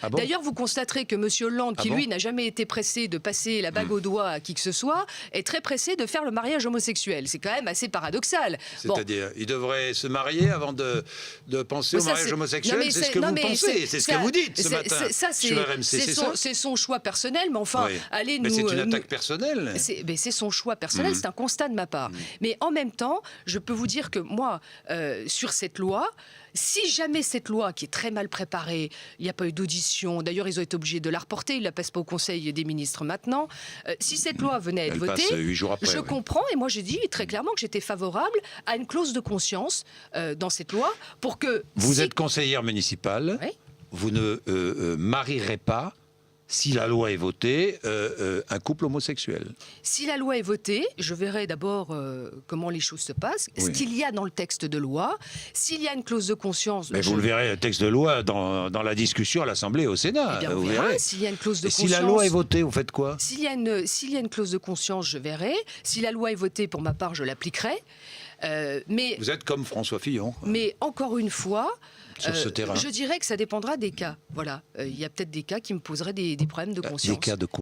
Ah bon? D'ailleurs, vous constaterez que M. Hollande, qui lui n'a jamais été pressé de passer la bague au doigt à qui que ce soit, est très pressé de faire le mariage homosexuel. C'est quand même assez paradoxal. C'est-à-dire, il devrait se marier avant de penser au mariage homosexuel. C'est ce que vous pensez, c'est ce que vous dites ce matin sur RMC, c'est ça? C'est son choix personnel, mais enfin, allez nous... Mais c'est une attaque personnelle. C'est son choix personnel, c'est un constat de ma part. Mais en même temps, je peux vous dire que moi, sur cette loi, si jamais cette loi, qui est très mal préparée, il n'y a pas eu d'audition, d'ailleurs ils ont été obligés de la reporter, ils ne la passent pas au Conseil des ministres maintenant, si cette loi venait à être votée, 8 jours après, je comprends, et moi j'ai dit très clairement que j'étais favorable à une clause de conscience dans cette loi pour que... Vous êtes conseillère municipale, vous ne marierez pas, si la loi est votée, un couple homosexuel. Si la loi est votée, je verrai d'abord comment les choses se passent, ce qu'il y a dans le texte de loi, s'il y a une clause de conscience... Mais vous le verrez, le texte de loi, dans la discussion à l'Assemblée et au Sénat. Eh bien, vous on verra verrez. s'il y a une clause de et conscience... si la loi est votée, vous faites quoi? S'il y a une clause de conscience, je verrai. Si la loi est votée, pour ma part, je l'appliquerai. Mais vous êtes comme François Fillon. Mais encore une fois... sur ce terrain. Je dirais que ça dépendra des cas. Voilà, il y a peut-être des cas qui me poseraient des problèmes de conscience. Des cas de quoi?